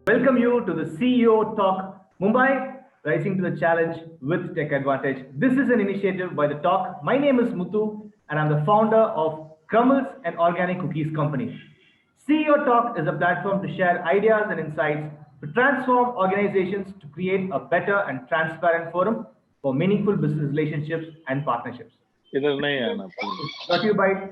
Welcome you to the CEO Talk Mumbai, Rising to the Challenge with Tech Advantage. This is an initiative by the Talk. My name is Muthu, and I'm the founder of Crumbles and Organic Cookies Company. CEO Talk is a platform to share ideas and insights to transform organizations to create a better and transparent forum for meaningful business relationships and partnerships. इधर नहीं आना Brought to you by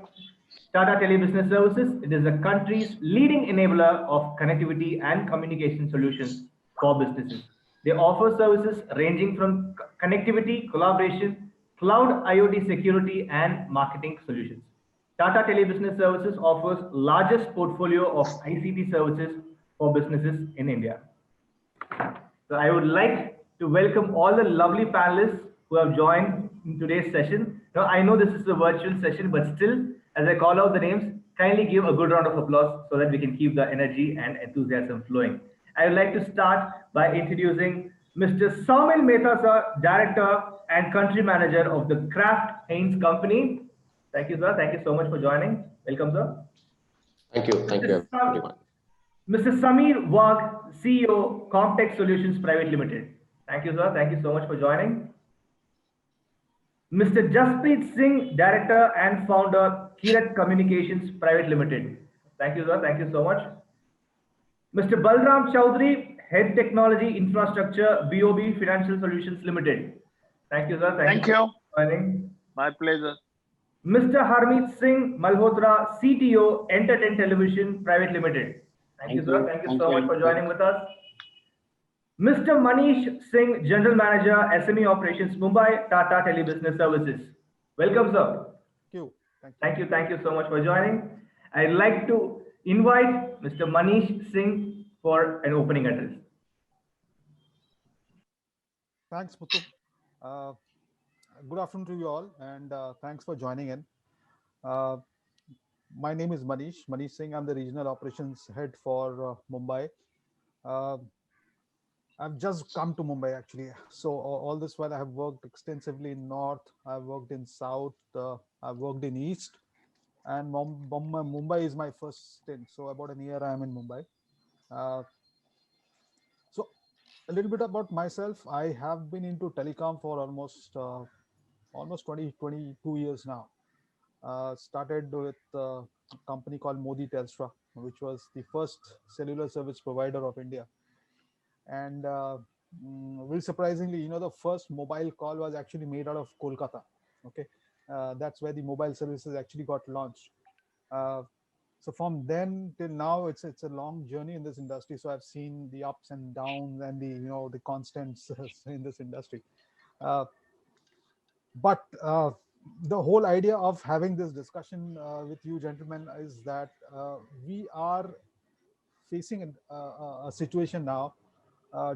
Tata Telebusiness Services. It is the country's leading enabler of connectivity and communication solutions for businesses. They offer services ranging from connectivity, collaboration, cloud IoT security, and marketing solutions. Tata Telebusiness Services offers largest portfolio of ICT services for businesses in India. So I would like to welcome all the lovely panelists who have joined in today's session. Now, I know this is a virtual session, but still, as I call out the names, kindly give a good round of applause so that we can keep the energy and enthusiasm flowing. I would like to start by introducing Mr. Saumil Mehta, sir, Director and Country Manager of the Kraft Heinz Company. Thank you, sir. Thank you so much for joining. Welcome, sir. Thank you. Thank you, everyone. Mr. Samir Wagh, CEO, Comtech Solutions Private Limited. Thank you, sir. Thank you so much for joining. Mr. Jaspreet Singh, Director and Founder, Kirat Communications Private Limited. Thank you, sir. Thank you so much. Mr. Balram Chowdhury, Head Technology Infrastructure, BOB Financial Solutions Limited. Thank you, sir. Thank you. For joining. My pleasure. Mr. Harmeet Singh Malhotra, CTO, Entertain Television Private Limited. Thank you, sir. Thank you so much for joining with us. Mr. Manish Singh, General Manager, SME Operations, Mumbai, Tata Telebusiness Services. Welcome, sir. Thank you. Thank you. Thank you so much for joining. I'd like to invite Mr. Manish Singh for an opening address. Thanks, Muthu. Good afternoon to you all, and thanks for joining in. My name is Manish Singh. I'm the Regional Operations Head for Mumbai. I've just come to Mumbai actually. So all this while I have worked extensively in North, I've worked in South, I've worked in East, and Mumbai is my first stint. So about a year I am in Mumbai. So a little bit about myself. I have been into telecom for almost 22 years now. Started with a company called Modi Telstra, which was the first cellular service provider of India. And very surprisingly, the first mobile call was actually made out of Kolkata. Okay, that's where the mobile services actually got launched. So from then till now, it's a long journey in this industry. So I've seen the ups and downs and the constants in this industry. But the whole idea of having this discussion with you gentlemen is that we are facing a situation now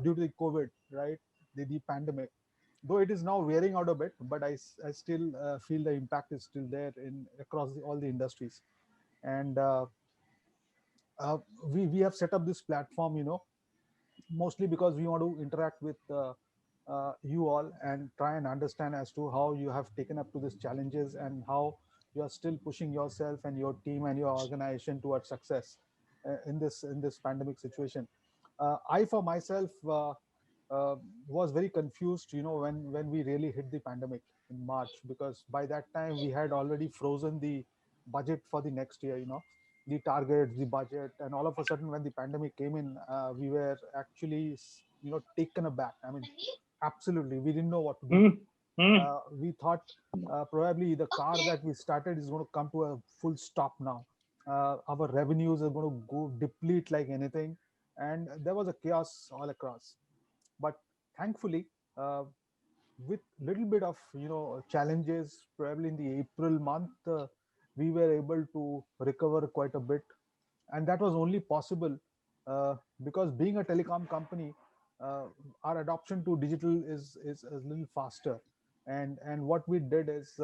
due to the COVID, right? The pandemic. Though it is now wearing out a bit, but I still feel the impact is still there across all the industries. And we have set up this platform, mostly because we want to interact with you all and try and understand as to how you have taken up to these challenges and how you are still pushing yourself and your team and your organization towards success in this pandemic situation. I for myself was very confused, when we really hit the pandemic in March, because by that time we had already frozen the budget for the next year, the targets, the budget, and all of a sudden when the pandemic came in, we were actually, taken aback. I mean, absolutely, we didn't know what to do. We thought probably the car that we started is going to come to a full stop now. Our revenues are going to go deplete like anything, and there was a chaos all across. But thankfully, with little bit of challenges, probably in the April month, we were able to recover quite a bit, and that was only possible because being a telecom company, our adoption to digital is a little faster. And what we did is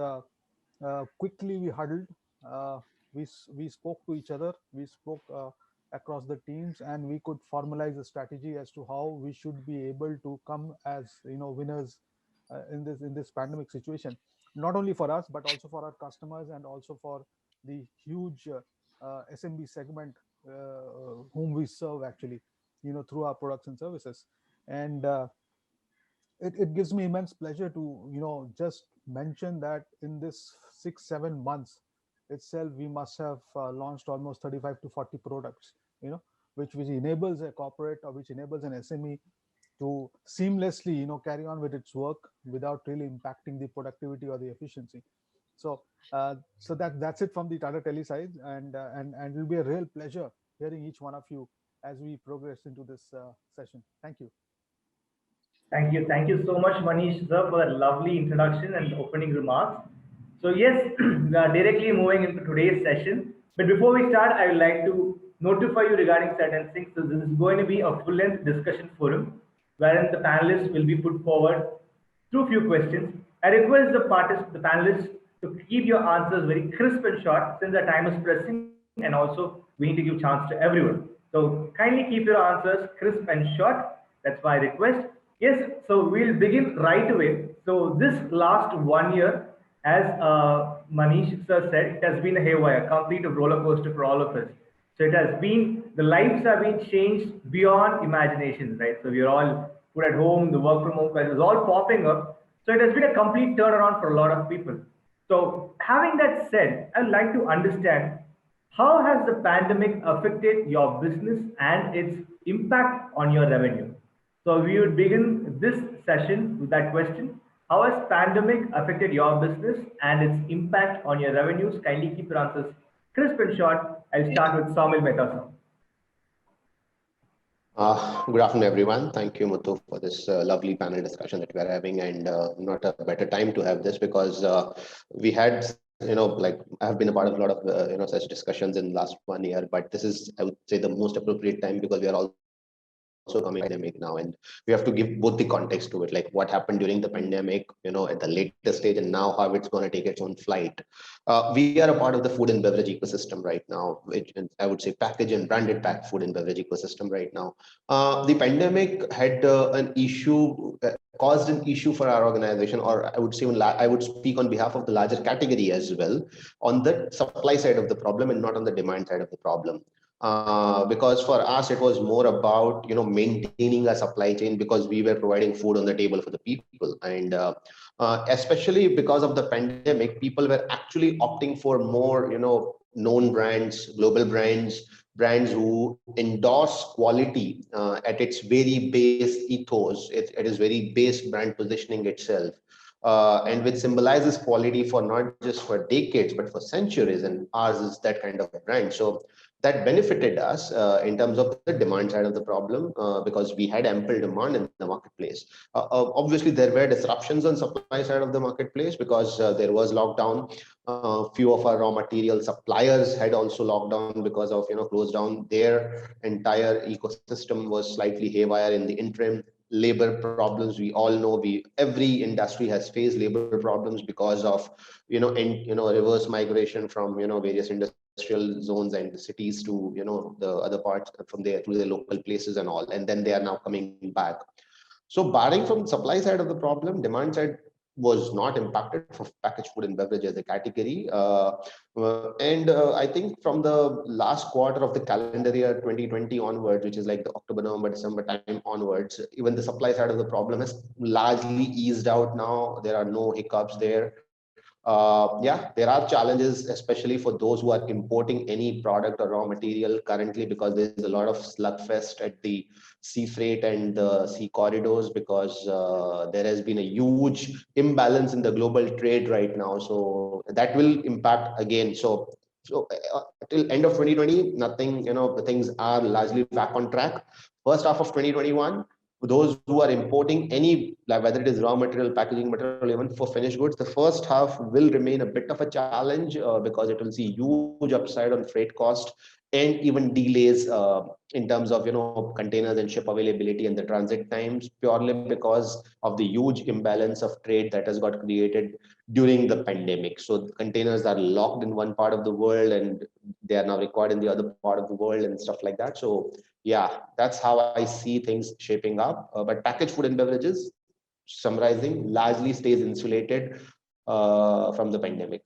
quickly we huddled. Uh, we spoke to each other. We spoke across the teams, and we could formalize a strategy as to how we should be able to come as winners in this pandemic situation. Not only for us, but also for our customers, and also for the huge SMB segment whom we serve actually, through our products and services. And it gives me immense pleasure to just mention that in this 6-7 months itself we must have launched almost 35 to 40 products, which enables a corporate, or which enables an SME to seamlessly carry on with its work without really impacting the productivity or the efficiency. So that's it from the Tata Tele side, and it will be a real pleasure hearing each one of you as we progress into this session. Thank you. Thank you. Thank you so much, Manish sir, for that lovely introduction and opening remarks. So yes, we are directly moving into today's session. But before we start, I would like to notify you regarding certain things. So this is going to be a full-length discussion forum wherein the panelists will be put forward through few questions. I request the panelists to keep your answers very crisp and short since the time is pressing and also we need to give chance to everyone. So kindly keep your answers crisp and short. That's my request. Yes, so we'll begin right away. So this last 1 year, as Manish sir said, it has been a haywire, complete roller coaster for all of us. So it has been, the lives have been changed beyond imagination, right? So we are all put at home, the work from home crisis is all popping up. So it has been a complete turnaround for a lot of people. So having that said, I'd like to understand, how has the pandemic affected your business and its impact on your revenue? So we would begin this session with that question. How has pandemic affected your business and its impact on your revenues? Kindly keep your answers crisp and short. I'll start with Saumil Mehta, sir. Good afternoon, everyone. Thank you, Muthu, for this lovely panel discussion that we're having, and not a better time to have this because we had, like I have been a part of a lot of, such discussions in the last 1 year, but this is, I would say, the most appropriate time because we are also coming pandemic now, and we have to give both the context to it, like what happened during the pandemic, at the later stage, and now how it's going to take its own flight. We are a part of the food and beverage ecosystem right now, which I would say package and branded packed food and beverage ecosystem right now. The pandemic had an issue, caused an issue for our organization, or I would say I would speak on behalf of the larger category as well, on the supply side of the problem and not on the demand side of the problem. Because for us it was more about maintaining a supply chain because we were providing food on the table for the people, and especially because of the pandemic, people were actually opting for more known brands, global brands who endorse quality at its very base ethos. It is very base brand positioning itself, and which symbolizes quality for not just for decades but for centuries, and ours is that kind of brand. So that benefited us in terms of the demand side of the problem, because we had ample demand in the marketplace. Obviously there were disruptions on supply side of the marketplace because there was lockdown. Few of our raw material suppliers had also locked down because of closed down. Their entire ecosystem was slightly haywire in the interim. Labor problems, we all know, every industry has faced labor problems because of reverse migration from various industrial zones and cities to the other parts from there to the local places and all, and then they are now coming back. So barring from the supply side of the problem, demand side was not impacted for packaged food and beverage as a category. And I think from the last quarter of the calendar year 2020 onwards, which is like the October, November, December time onwards, even the supply side of the problem has largely eased out now. There are no hiccups there. Yeah, there are challenges, especially for those who are importing any product or raw material currently, because there's a lot of slugfest at the sea freight and the sea corridors, because there has been a huge imbalance in the global trade right now. So that will impact again. So till end of 2020, nothing, things are largely back on track. First half of 2021, those who are importing any, like whether it is raw material, packaging material, even for finished goods, the first half will remain a bit of a challenge because it will see huge upside on freight cost and even delays in terms of containers and ship availability and the transit times, purely because of the huge imbalance of trade that has got created during the pandemic. So the containers are locked in one part of the world and they are now required in the other part of the world and stuff like that. So yeah, that's how I see things shaping up. But packaged food and beverages, summarizing, largely stays insulated from the pandemic.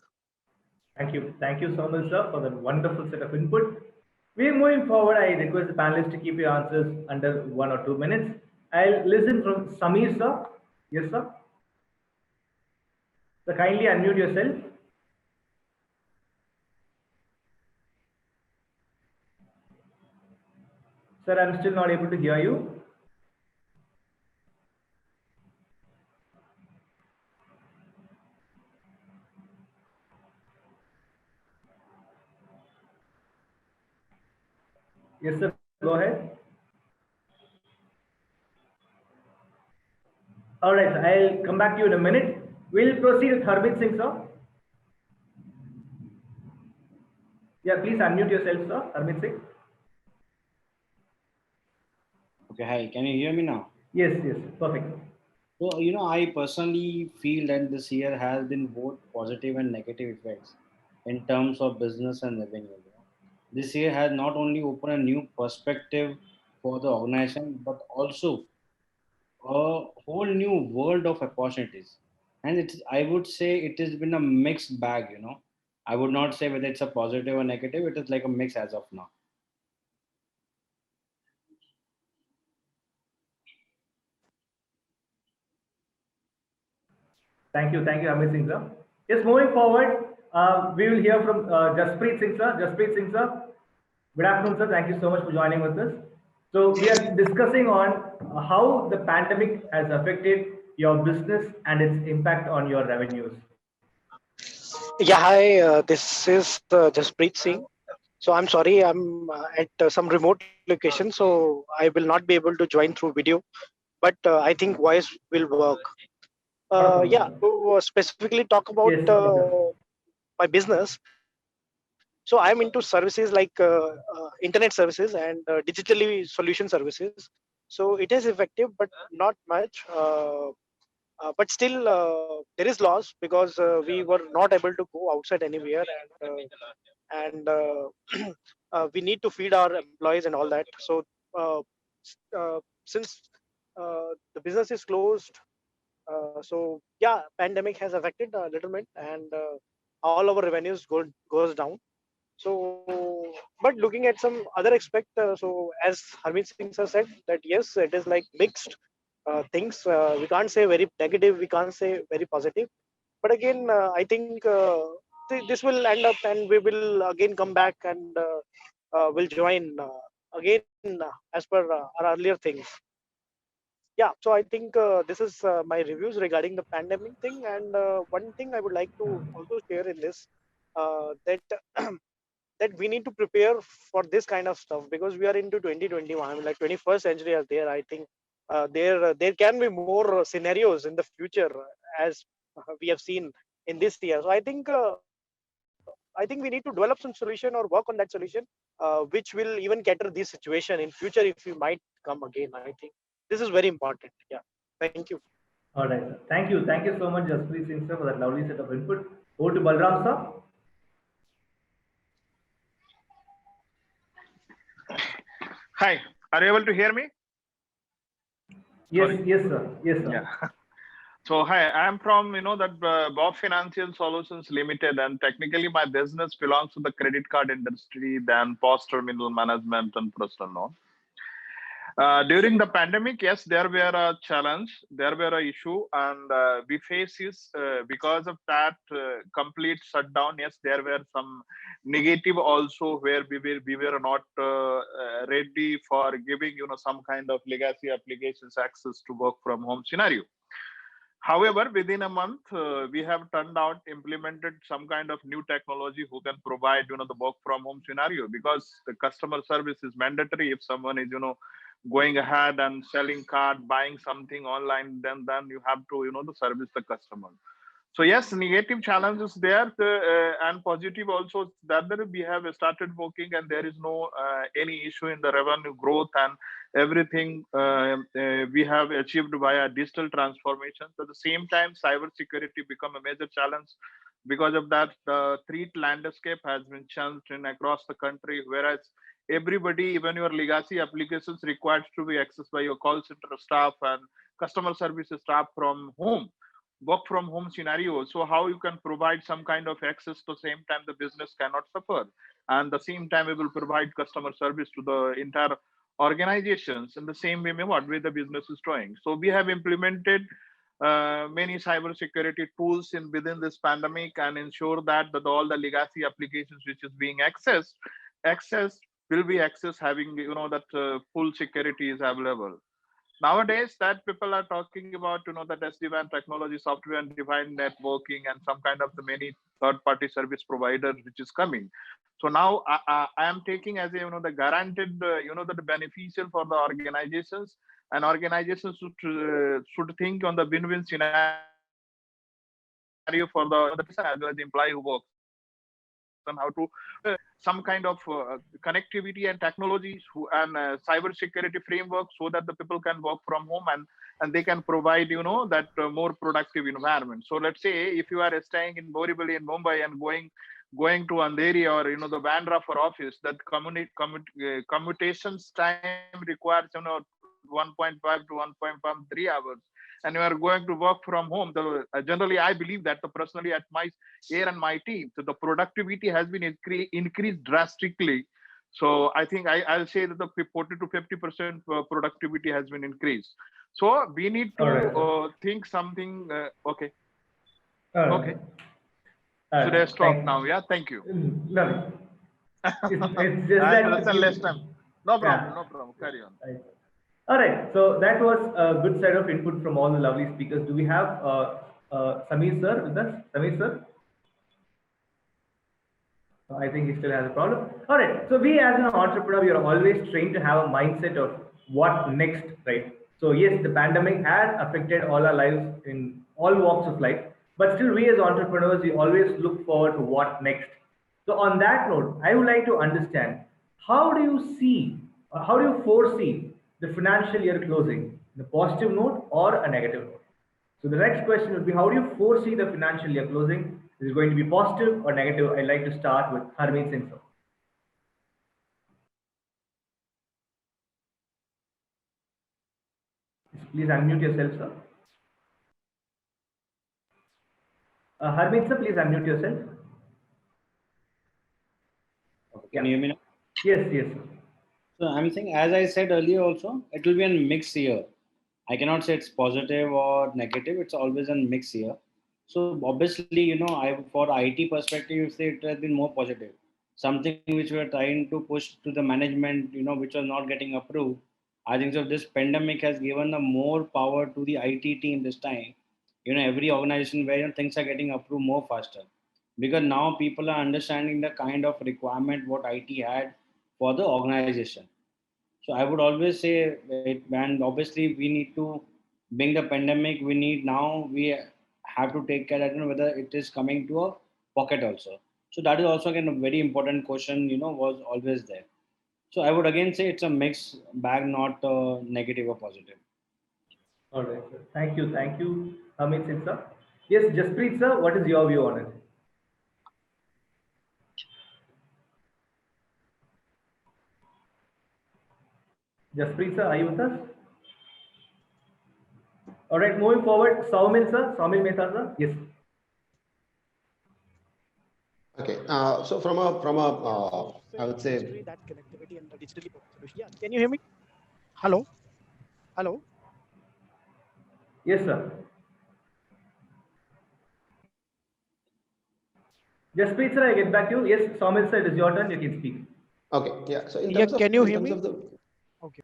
Thank you. Thank you so much, sir, for that wonderful set of input. We're moving forward. I request the panelists to keep your answers under 1 or 2 minutes. I'll listen from Samir, sir. Yes, sir. So kindly unmute yourself. Sir, I'm still not able to hear you. Yes, sir. Go ahead. All right, sir. I'll come back to you in a minute. We'll proceed with Harmeet Singh, sir. Yeah, please unmute yourself, sir. Harmeet Singh. Okay, hi. Can you hear me now? Yes, yes. Perfect. So, I personally feel that this year has been both positive and negative effects in terms of business and revenue. This year has not only opened a new perspective for the organization, but also a whole new world of opportunities. And I would say it has been a mixed bag. I would not say whether it's a positive or negative. It is like a mix as of now. Thank you, Harmeet Singh, sir. Yes, moving forward, we will hear from Jaspreet Singh, sir. Jaspreet Singh, sir. Good afternoon, sir. Thank you so much for joining with us. So we are discussing on how the pandemic has affected your business and its impact on your revenues. Yeah, hi, this is Jaspreet Singh. So I'm sorry, I'm at some remote location, so I will not be able to join through video, but I think voice will work. Not a problem, Yeah, sir. to specifically talk about Yes, yes, sir. my business. So I'm into services like internet services and digitally solution services. So it is effective, but not much. But still, there is loss because we were not able to go outside anywhere, and we need to feed our employees and all that. So since the business is closed, so yeah, pandemic has affected a little bit, and all our revenues goes down. So, but looking at some other aspect, so as Harmeet Singh sir said that yes, it is like mixed things. We can't say very negative, we can't say very positive. But again, I think this will end up, and we will again come back and will join again as per our earlier things. Yeah, so I think this is my reviews regarding the pandemic thing. And one thing I would like to also share in this, that that we need to prepare for this kind of stuff, because we are into 2021. I mean, like 21st century are there. I think there can be more scenarios in the future, as we have seen in this year. So I think we need to develop some solution or work on that solution, which will even cater this situation in future if we might come again. I think this is very important. Yeah. Thank you. All right, sir. Thank you. Thank you so much, Jaspreet Singh, sir, for that lovely set of input. Over to Balram, sir. Hi, are you able to hear me? Yes, Sorry. yes, sir. Yes, sir. Yeah. So hi, I am from that Bob Financial Solutions Limited, and technically my business belongs to the credit card industry, then post terminal management and personal loan. During the pandemic, yes, there were a challenge, there were a issue, and we face is because of that complete shutdown. Yes, there were some negative also, where we were not ready for giving some kind of legacy applications access to work from home scenario. However, within a month, we have turned out, implemented some kind of new technology who can provide, the work from home scenario, because the customer service is mandatory. If someone is, going ahead and selling card, buying something online, then you have to, to service the customer. So yes, negative challenges there, and positive also that we have started working and there is no any issue in the revenue growth, and everything we have achieved via digital transformation. At the same time, cyber security become a major challenge. Because of that, the threat landscape has been changed in across the country, whereas everybody, even your legacy applications, required to be accessed by your call center staff and customer services staff from home, work from home scenario. So how you can provide some kind of access, the same time the business cannot suffer, and the same time we will provide customer service to the entire organizations in the same way what way the business is doing. So we have implemented many cyber security tools in within this pandemic, and ensure that all the legacy applications which is being accessed will be accessed having that full security is available. Nowadays that people are talking about that SD-WAN technology, software and defined networking, and some kind of the many third-party service providers which is coming. So now I am taking as a the guaranteed the beneficial for the organizations, and organizations should think on the win-win scenario for the as well as the employee who works, and how to some kind of connectivity and technologies and cyber security framework, so that the people can work from home, and they can provide that more productive environment. So let's say if you are staying in Borivali in Mumbai and going to Andheri or the Bandra for office, that commutations time requires 1.5 to 1.3 hours, and you are going to work from home. Generally I believe that personally at my here and my team, so the productivity has been increased drastically. So I think I'll say that the 40 to 50% productivity has been increased. So we need to think something. Okay. Okay. Should I stop now? Yeah. Thank you. No, it's just that less time. No problem. Yeah. No problem. Carry on. Right. All right. So that was a good set of input from all the lovely speakers. Do we have Samir sir with us? Samir sir? I think he still has a problem. All right. So we as an entrepreneur, we are always trained to have a mindset of what next, right? So yes, the pandemic has affected all our lives in all walks of life, but still we as entrepreneurs, we always look forward to what next. So on that note, I would like to understand, how do you see, how do you foresee the financial year closing, in a positive note or a negative note? So the next question would be, how do you foresee the financial year closing? Is it going to be positive or negative? I'd like to start with Harmeet Singh sir. Please unmute yourself, sir. Harmeet sir, please unmute yourself. Can you hear me now? Yes, yes, sir. So I'm saying, as I said earlier also, it will be a mixed year. I cannot say it's positive or negative. It's always a mixed year. So obviously, for IT perspective, you say it has been more positive. Something which we are trying to push to the management, which was not getting approved. I think so. This pandemic has given the more power to the IT team this time. Every organization where things are getting approved more faster, because now people are understanding the kind of requirement what IT had for the organization. So I would always say, and obviously we need to bring the pandemic. We have to take care that whether it is coming to a pocket also. So that is also again a very important question. Was always there. So I would again say it's a mixed bag, not negative or positive. All right, sir. Thank you, Harmeet Singh sir. Yes, Jaspreet sir, what is your view on it? Jaspreet sir, are you with us? All right, moving forward, Saumil sir, Saumil Mehta sir. Yes. Okay. So from a I would say that connectivity and the digitally solution. Yeah. Can you hear me? Hello. Hello. Yes, sir. Jaspreet sir, I get back to you. Yes, Saumil sir, it is your turn. You can speak. okay. Yeah. So in Yeah. terms of Can you in hear terms me? of the Okay.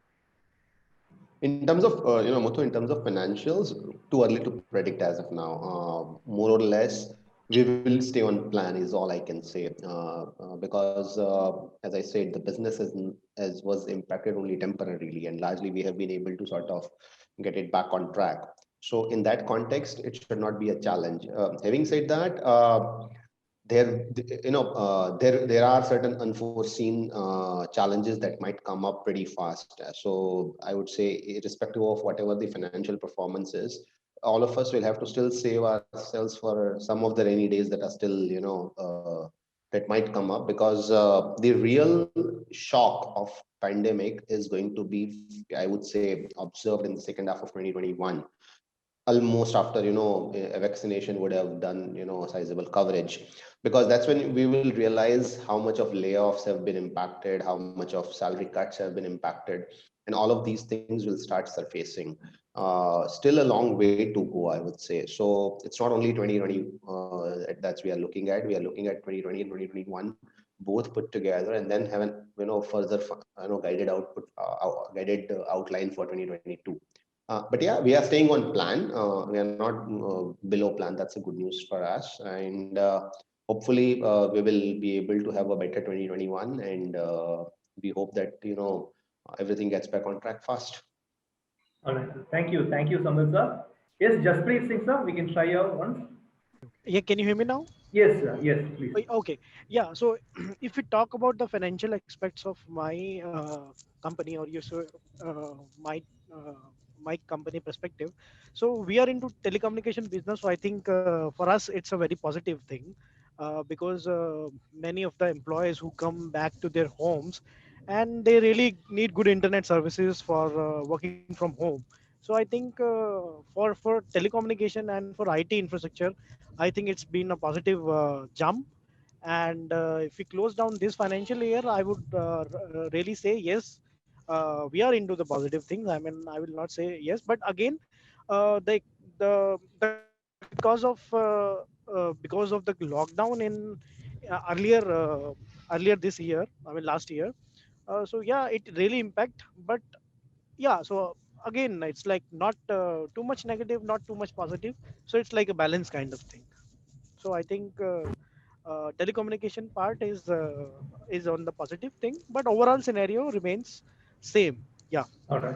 in terms of Muthu, in terms of financials, too early to predict as of now. More or less, we will stay on plan is all I can say, because as I said, the business as was impacted only temporarily, and largely we have been able to sort of get it back on track. So in that context, it should not be a challenge. Having said that, there are certain unforeseen challenges that might come up pretty fast. So I would say, irrespective of whatever the financial performance is, all of us will have to still save ourselves for some of the rainy days that are still, that might come up, because the real shock of pandemic is going to be, I would say, observed in the second half of 2021, almost after a vaccination would have done a sizable coverage, because that's when we will realize how much of layoffs have been impacted, how much of salary cuts have been impacted, and all of these things will start surfacing. Still a long way to go, I would say. So it's not only 2020 that we are looking at. We are looking at 2020 and 2021 both put together, and then have an further guided outline for 2022. But yeah, we are staying on plan. We are not below plan. That's a good news for us. And hopefully we will be able to have a better 2021. And we hope that, everything gets back on track fast. All right. Thank you. Thank you, Samil sir. Yes, Jaspreet Singh sir, we can try out once. Yeah, can you hear me now? Yes, sir. Yes, please. Okay. Yeah. So if we talk about the financial aspects of my company, or my uh, my company perspective, so we are into telecommunication business. So I think for us it's a very positive thing, because many of the employees who come back to their homes, and they really need good internet services for working from home. So I think for telecommunication and for IT infrastructure, I think it's been a positive jump. And if we close down this financial year, I would really say yes, we are into the positive things. I mean, I will not say yes, but again, because of the lockdown in earlier this year, I mean last year. So yeah, it really impact, but yeah. So again, it's like not too much negative, not too much positive. So it's like a balance kind of thing. So I think telecommunication part is on the positive thing, but overall scenario remains same. Yeah. All right.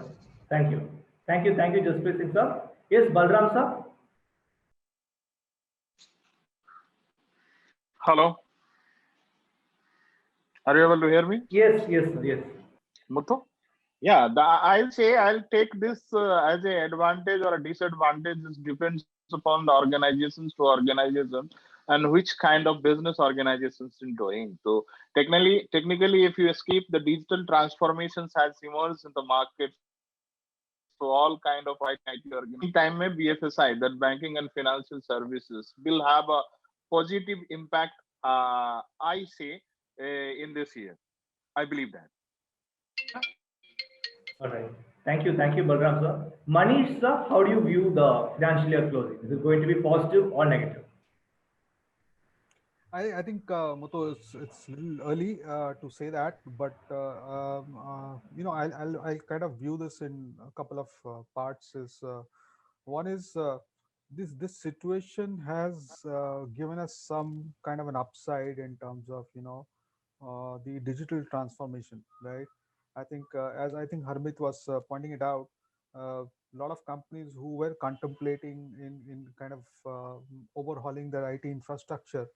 Thank you. Thank you. Thank you, Jaspreet Singh sir. Yes, Balram sir. Hello, are you able to hear me? Yes, yes, sir. Yes. Muthu? Yeah, I'll say I'll take this as a advantage or a disadvantage. This depends upon the organizations to organization and which kind of business organizations in doing. So technically, if you escape the digital transformations has emerged in the market, so all kind of IT organizations. Time में BFSI, that banking and financial services, will have a positive impact. I say in this year, I believe that. All right. Thank you, Balram sir. Manish sir, how do you view the financial year closing? Is it going to be positive or negative? I think, Muthu, it's a little early to say that, but I'll kind of view this in a couple of parts. Is One is, this situation has given us some kind of an upside in terms of the digital transformation, right? I think, as I think Harmit was pointing it out, a lot of companies who were contemplating in kind of overhauling their IT infrastructure,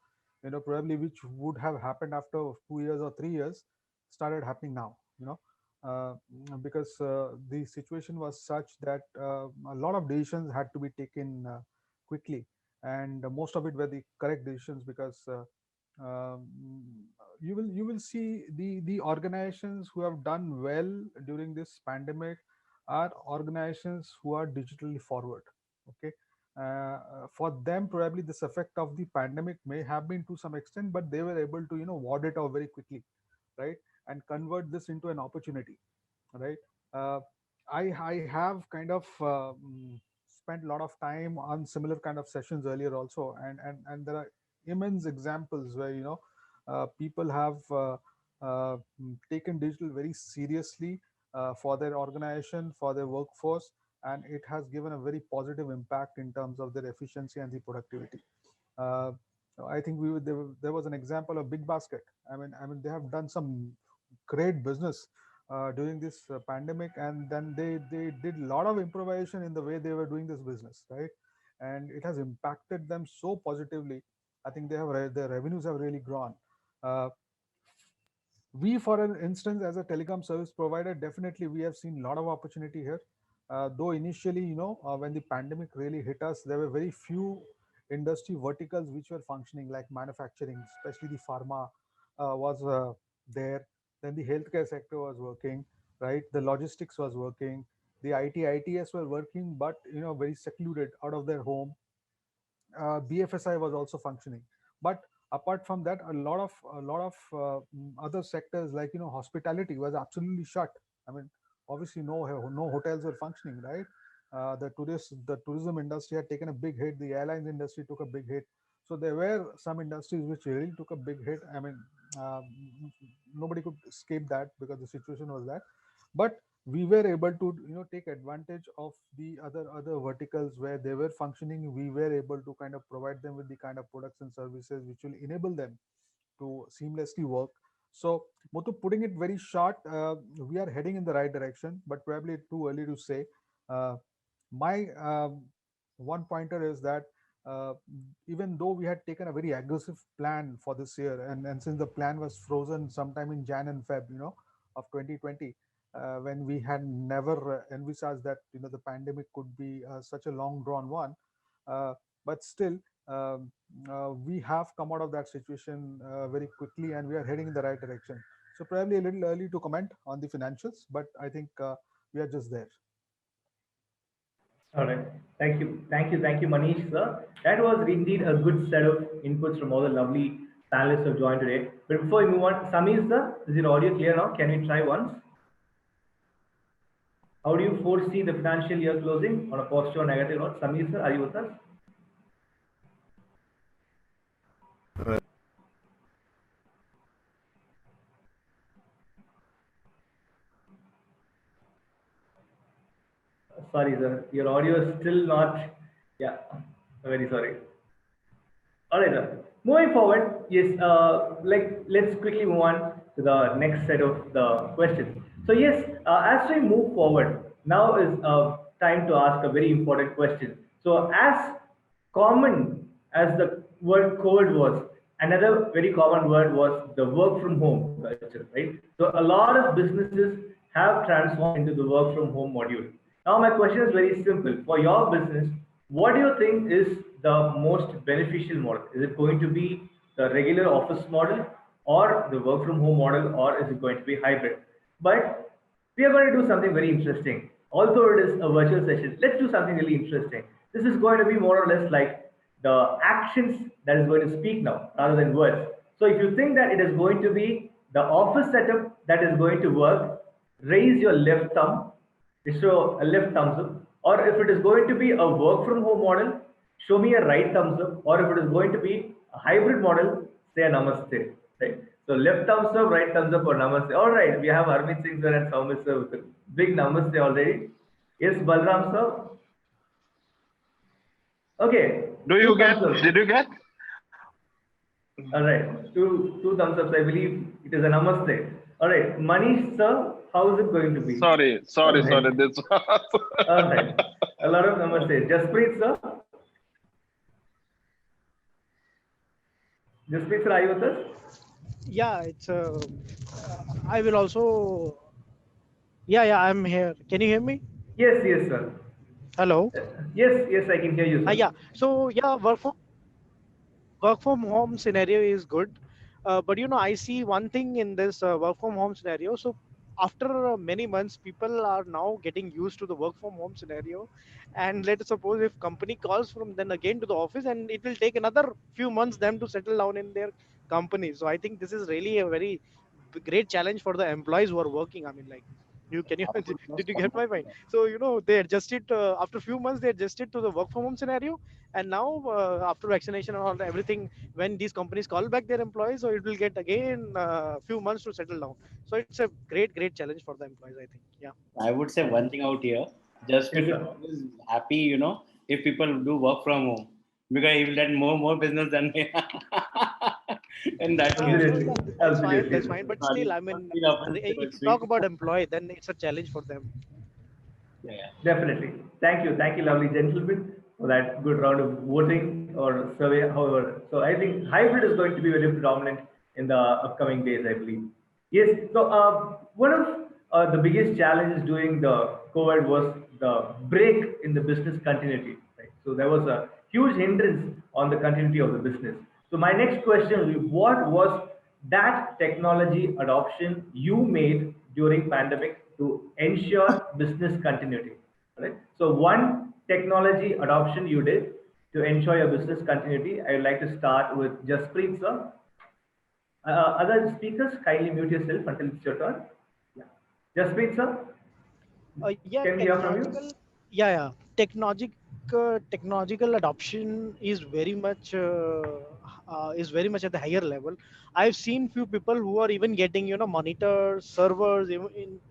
probably which would have happened after 2 years or 3 years, started happening now. Uh, because the situation was such that a lot of decisions had to be taken quickly, and most of it were the correct decisions, because um, you will see the organizations who have done well during this pandemic are organizations who are digitally forward. Okay. For them, probably this effect of the pandemic may have been to some extent, but they were able to ward it off very quickly, right, and convert this into an opportunity, right? uh, I have kind of spent a lot of time on similar kind of sessions earlier also, and there are immense examples where people have taken digital very seriously for their organization, for their workforce, and it has given a very positive impact in terms of their efficiency and the productivity. uh, I think there was an example of Big Basket. I mean, they have done some great business during this pandemic, and then they did a lot of improvisation in the way they were doing this business, right? And it has impacted them so positively. I think their revenues have really grown. Uh, we, for an instance, as a telecom service provider, definitely we have seen a lot of opportunity here. Though initially, when the pandemic really hit us, there were very few industry verticals which were functioning, like manufacturing, especially the pharma was there. Then the healthcare sector was working, right? The logistics was working. The ITS were working, but very secluded out of their home. BFSI was also functioning, but apart from that, a lot of other sectors, like hospitality, was absolutely shut. I mean, obviously no hotels were functioning, right? The tourism industry had taken a big hit. The airlines industry took a big hit. So there were some industries which really took a big hit. I mean, uh, nobody could escape that because the situation was that. But we were able to take advantage of the other verticals where they were functioning. We were able to kind of provide them with the kind of products and services which will enable them to seamlessly work. So, Muthu, putting it very short, we are heading in the right direction, but probably too early to say. My one pointer is that uh, even though we had taken a very aggressive plan for this year, and since the plan was frozen sometime in Jan and Feb, of 2020, when we had never envisaged that the pandemic could be such a long drawn one, uh, but still, um, we have come out of that situation very quickly, and we are heading in the right direction. So probably a little early to comment on the financials, but I think we are just there. All right. Thank you, Manish, sir. That was indeed a good set of inputs from all the lovely panelists who have joined today. But before we move on, Samir, sir, is your audio clear now? Can we try once? How do you foresee the financial year closing on a positive or negative note? Samir, sir, are you with us? Sorry, sir. Your audio is still not. Yeah, very sorry. All right, sir. Moving forward, yes, let's quickly move on to the next set of the questions. So yes, as we move forward, now is time to ask a very important question. So as common as the word COVID was, another very common word was the work from home culture, right? So a lot of businesses have transformed into the work from home module. Now my question is very simple. For your business, what do you think is the most beneficial model? Is it going to be the regular office model or the work from home model, or is it going to be hybrid? But we are going to do something very interesting. Although it is a virtual session, let's do something really interesting. This is going to be more or less like the actions that is going to speak now rather than words. So if you think that it is going to be the office setup that is going to work, raise your left thumb, show a left thumbs up. Or if it is going to be a work from home model, show me a right thumbs up. Or if it is going to be a hybrid model, say a namaste. Right? So left thumbs up, right thumbs up, or namaste. All right, we have Armit Singh sir and Soumya sir with a big namaste already. Yes, Balram sir. Okay, Do two you thumbs get? up. Did you get? All right, two thumbs ups. I believe it is a namaste. All right, Manish sir, how is it going to be? Sorry, All sorry, right, sorry. This all was. right. A lot of namaste. Jaspreet sir, Jaspreet sir, are you with us? Yeah, I will also. Yeah, yeah, I'm here. Can you hear me? Yes, yes, sir. Hello. Yes, yes, I can hear you, sir. Yeah. So yeah, work from home scenario is good, but I see one thing in this work from home scenario. So after many months, people are now getting used to the work from home scenario, and let's suppose if company calls from then again to the office, and it will take another few months them to settle down in their company. So I think this is really a very great challenge for the employees who are working. I mean, like, you can you How to did you respond get to my point? that? So they adjusted after a few months, they adjusted to the work from home scenario, and now after vaccination and all everything, when these companies call back their employees, so it will get again a few months to settle down. So it's a great challenge for the employees, I think. Yeah. I would say one thing out here. Just Yes, Jasprit is sir. always happy, if people do work from home. because he will get more business than me. In that case, Absolutely. That's fine. That's Absolutely. fine. But I'll still, I mean, feel offensive or if you sweet. talk about employee, then it's a challenge for them. Yeah. Definitely. Thank you. Thank you, lovely gentlemen, for that good round of voting or survey. However, so I think hybrid is going to be very predominant in the upcoming days, I believe. Yes. So one of the biggest challenges during the COVID was the break in the business continuity. Right? So there was a huge hindrance on the continuity of the business. So my next question will be, what was that technology adoption you made during pandemic to ensure business continuity? Right? So one technology adoption you did to ensure your business continuity. I would like to start with Jaspreet sir. Other speakers, kindly mute yourself until it's your turn. Yeah. Jaspreet sir, Yeah, can we hear from you? technological. Yeah, yeah. Technological adoption is very much at the higher level. I've seen few people who are even getting monitors, servers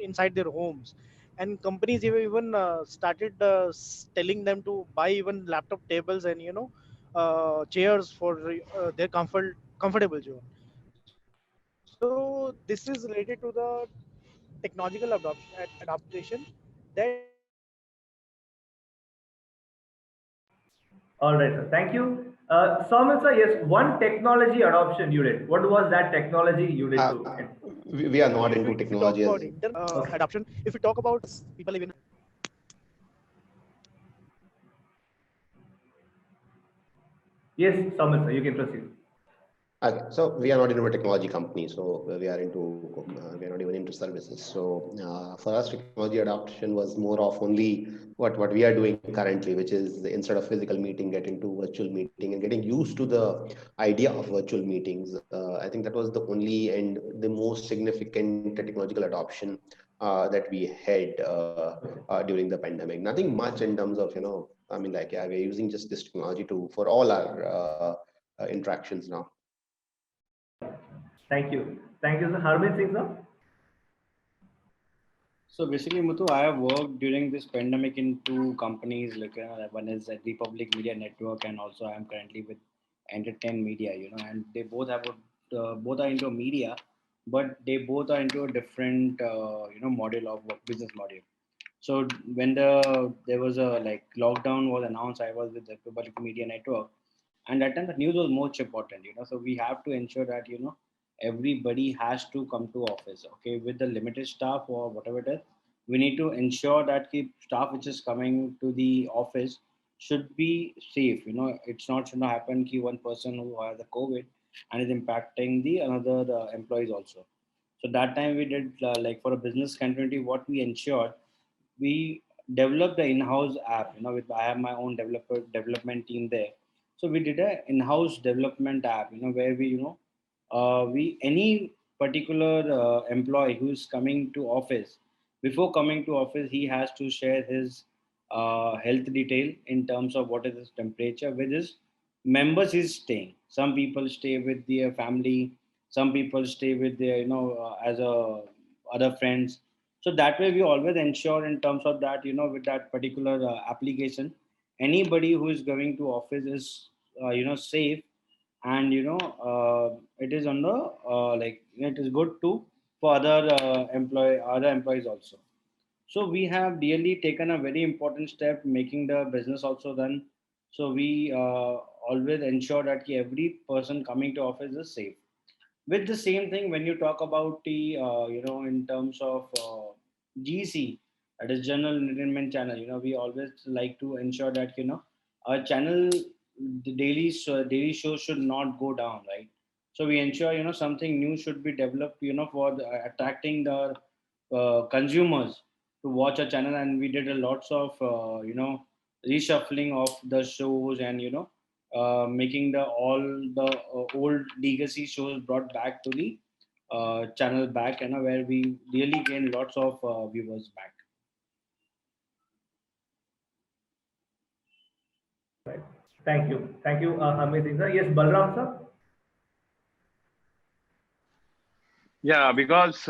inside their homes, and companies have even started telling them to buy even laptop tables and chairs for their comfortable zone. So this is related to the technological adaptation that All right, sir. Thank you. Saumil sir, yes, one technology adoption you did. What was that technology you did Uh, to it? we are not into if we talk technology about as Okay. adoption, if we talk about people even Yes, Saumil sir, you can proceed. okay, so we are not into a technology company, so we are not even into services. So for us, technology adoption was more of only what we are doing currently, which is instead of physical meeting, get into virtual meeting and getting used to the idea of virtual meetings. I think that was the only and the most significant technological adoption that we had during the pandemic. Nothing much in terms of I mean, like yeah, we're using just this technology to for all our interactions now. Thank you. Thank you, sir. Harmeet Singh sir. So basically, Muthu, I have worked during this pandemic in two companies. Like one is at Republic Media Network, and also I am currently with Entertain Media. And they both have both are into media, but they both are into a different model of work, business model. So when there was a like lockdown was announced, I was with the Republic Media Network, and that time the news was much important. So we have to ensure that everybody has to come to office, okay, with the limited staff or whatever it is. We need to ensure that the staff which is coming to the office should be safe. It's not should not happen ki one person who has the COVID and is impacting the another employees also. So that time we did like for a business continuity, what we ensured, we developed the in-house app. With I have my own development team there. So we did a in-house development app. Where we any particular employee who is coming to office, before coming to office, he has to share his health detail in terms of what is his temperature with his members he's staying. Some people stay with their family, some people stay with their as a other friends. So that way we always ensure in terms of that with that particular application, anybody who is going to office is safe, and it is on the it is good to for other employees also. So we have really taken a very important step making the business also done. So we always ensure that every person coming to office is safe. With the same thing, when you talk about the in terms of GC, that is general entertainment channel, we always like to ensure that our channel, the daily show should not go down, right? So we ensure something new should be developed for attracting the consumers to watch a channel. And we did a lots of reshuffling of the shows, and making the all the old legacy shows brought back to the channel back, where we really gain lots of viewers back. Right. Thank you. Thank you, Harmeet Singh sir. Yes, Balram sir. Yeah, because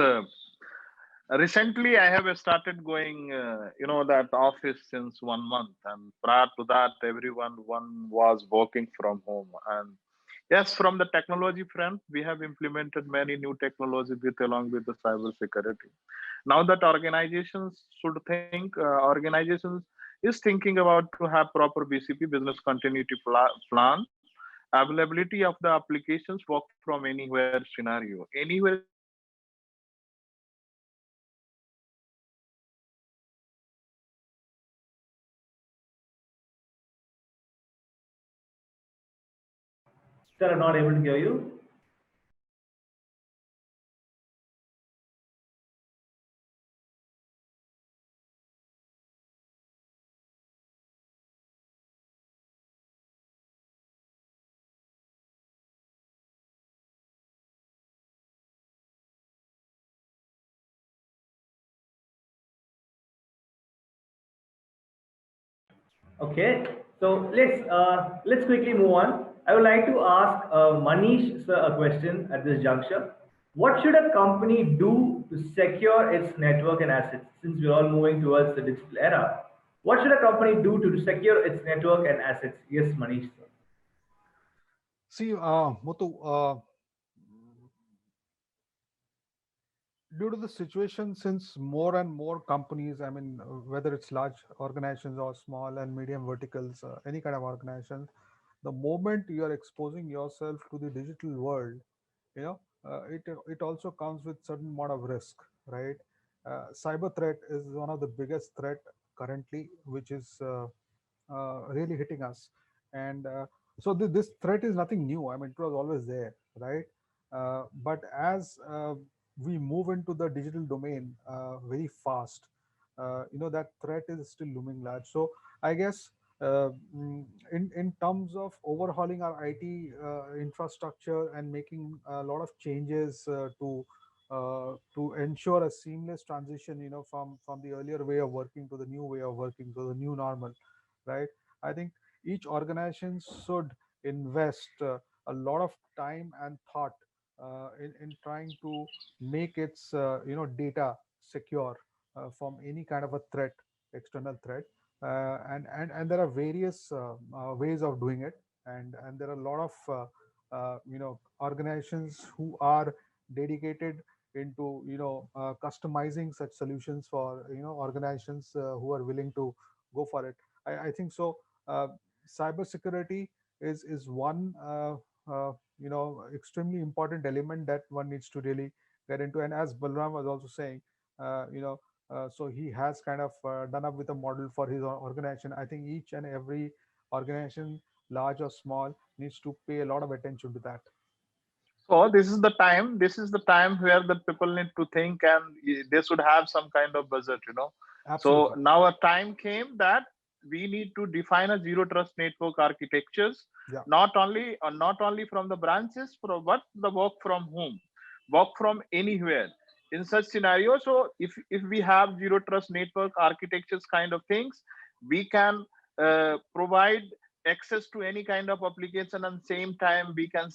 Recently, I have started going, that office since 1 month, and prior to that, one was working from home. And yes, from the technology front, we have implemented many new technology with along with the cyber security. Now that organizations is thinking about to have proper BCP, business continuity plan, availability of the applications, work from anywhere scenario. Anywhere scenario means wherever you are working, wherever you are sitting, wherever you are Sir, I'm not able to hear you. Okay, so let's quickly move on. I would like to ask Manish sir a question at this juncture. What should a company do to secure its network and assets? Since we're all moving towards the digital era, what should a company do to secure its network and assets? Yes, Manish sir. See, Muthu, due to the situation, since more and more companies, I mean, whether it's large organizations or small and medium verticals, any kind of organization, the moment you are exposing yourself to the digital world, you know, it also comes with certain amount of risk, right? Cyber threat is one of the biggest threat currently, which is really hitting us. And so this threat is nothing new. I mean, it was always there, right? But as we move into the digital domain very fast, that threat is still looming large. So I guess in terms of overhauling our IT infrastructure and making a lot of changes to ensure a seamless transition, from the earlier way of working to the new way of working to the new normal, right? I think each organization should invest a lot of time and thought in trying to make its data secure from any kind of a threat, external threat. And there are various ways of doing it, and there are a lot of organizations who are dedicated into customizing such solutions for organizations who are willing to go for it. I think so. Cybersecurity is one extremely important element that one needs to really get into. And as Balram was also saying, so he has kind of done up with a model for his organization. I think each and every organization, large or small, needs to pay a lot of attention to that. so this is the time. This is the time where the people need to think, and they should have some kind of budget. So Absolutely. now a time came that we need to define a zero trust network architectures, Yeah. not only from the branches, but the work from home, work from anywhere. In such scenario, so if we have zero trust network architectures kind of things, we can provide access to any kind of application, and same time we can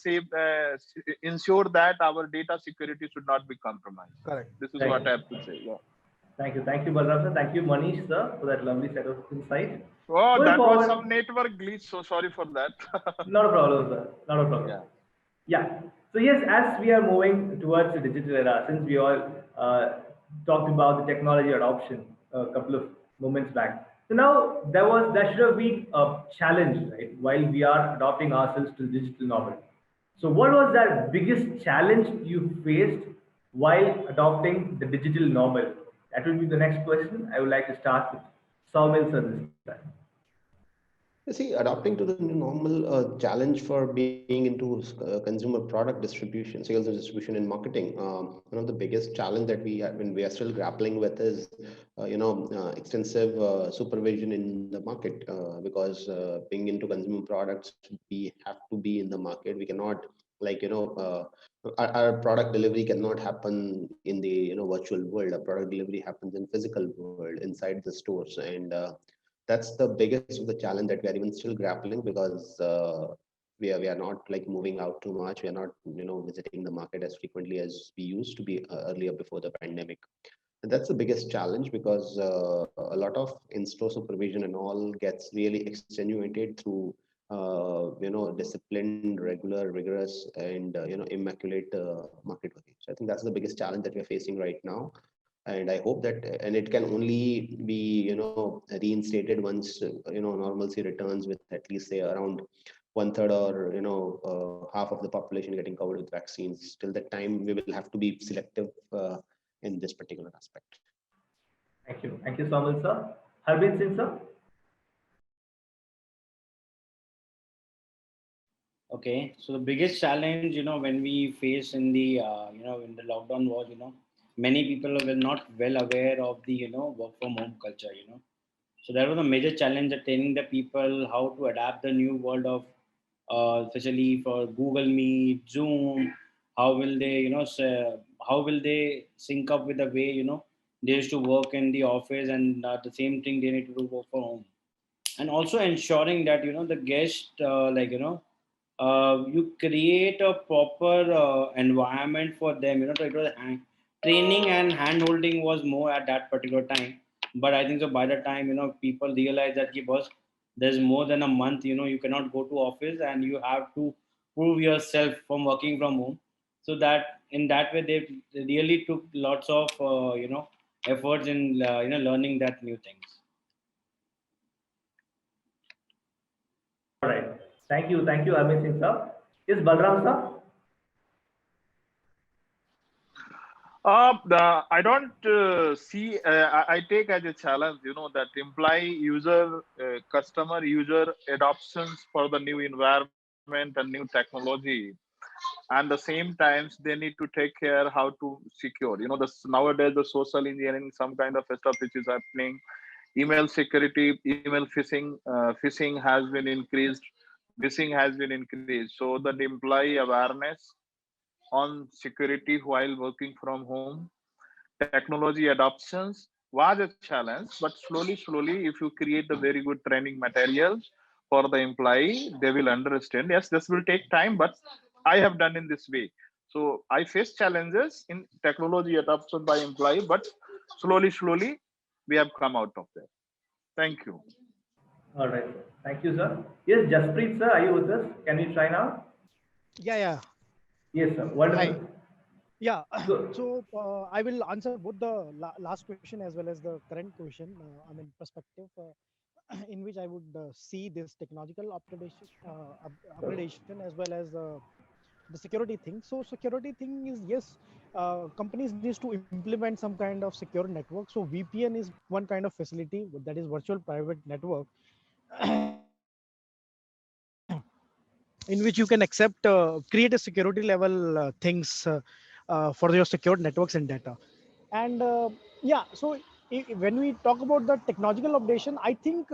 ensure that our data security should not be compromised. Correct. This is Thank what I you. have to say. Yeah. Thank you, Balram sir. Thank you, Manish sir, for that lovely set of insights. Oh, Going that was forward, some network glitch. So sorry for that. not a problem, sir. Not a problem. Yeah. Yeah. So yes, as we are moving towards the digital era, since we all talked about the technology adoption a couple of moments back. So now there should have been a challenge, right? While we are adopting ourselves to the digital normal. So what was that biggest challenge you faced while adopting the digital normal? That will be the next question. I would like to start with Saumil sir this time. You see, adapting to the new normal challenge for being into consumer product distribution, sales and distribution and marketing. One of the biggest challenge that we are still grappling with is, extensive supervision in the market, because being into consumer products, we have to be in the market. We cannot, like, our product delivery cannot happen in the virtual world. Our product delivery happens in physical world inside the stores, and that's the biggest of the challenge that we are even still grappling, because we are not like moving out too much. We are not visiting the market as frequently as we used to be earlier before the pandemic. And that's the biggest challenge because a lot of in-store supervision and all gets really extenuated through disciplined, regular, rigorous, and immaculate market working. So I think that's the biggest challenge that we're facing right now. And I hope that, and it can only be reinstated once normalcy returns, with at least say around 1/3 or half of the population getting covered with vaccines. Till that time, we will have to be selective in this particular aspect. Thank you, Samal sir. Harbin Singh sir. Okay, so the biggest challenge, when we face in the, in the lockdown was, many people were not well aware of the, work from home culture, So that was a major challenge, of training the people how to adapt the new world of, especially for Google Meet, Zoom. How will they, how will they sync up with the way, they used to work in the office, and the same thing they need to do work from home. And also ensuring that, the guest, you create a proper environment for them. So it was training and hand holding was more at that particular time. But I think so by the time people realize that boss, there's more than a month. You cannot go to office and you have to prove yourself from working from home. So that in that way they really took lots of efforts in learning that new things. All right. Thank you, Harbin Singh sir. Yes, Balram sir. I don't see, I take as a challenge, that employee user, customer user adoptions for the new environment and new technology. And the same times they need to take care how to secure, nowadays the social engineering, some kind of stuff which is happening, email security, email phishing has been increased, phishing has been increased. So the employee awareness on security while working from home, technology adoptions was a challenge, but slowly, if you create the very good training materials for the employee, they will understand. Yes, this will take time, but I have done in this way. So I face challenges in technology adoption by employee, but slowly, we have come out of there. Thank you. All right. Thank you, sir. Yes, Jaspreet sir, are you with us? Can we try now? Yeah. Yes, sir. Wonderful. Hi. Yeah. Good. So I will answer both the last question as well as the current question. Perspective in which I would see this technological upgradation as well as the security thing. So security thing is, yes, companies needs to implement some kind of secure network. So VPN is one kind of facility, that is virtual private network, in which you can accept create a security level things for your secured networks and data. And yeah, so when we talk about the technological updation, I think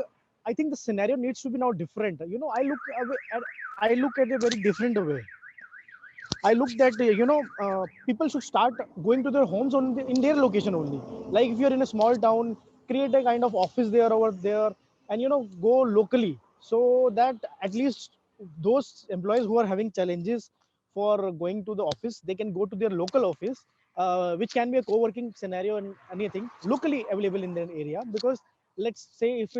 the scenario needs to be now different. I look at a very different way. I looked at people should start going to their homes in their location only. Like if you're in a small town, create a kind of office there over there, and go locally, so that at least those employees who are having challenges for going to the office, they can go to their local office, which can be a co-working scenario and anything locally available in their area. Because let's say if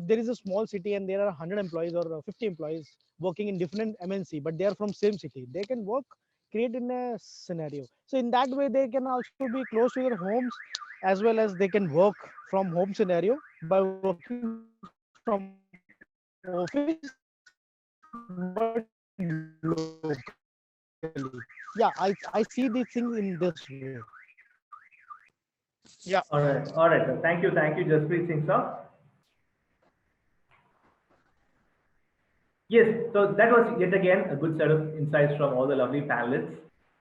there is a small city and there are 100 employees or 50 employees working in different MNC, but they are from same city, they can work, create in a scenario. So in that way, they can also be close to their homes, as well as they can work from home scenario by working from office, but locally. Yeah, I see these things in this way. Yeah. All right, sir. Thank you, Jaspreet Singh sir. Yes, so that was yet again a good set of insights from all the lovely panelists.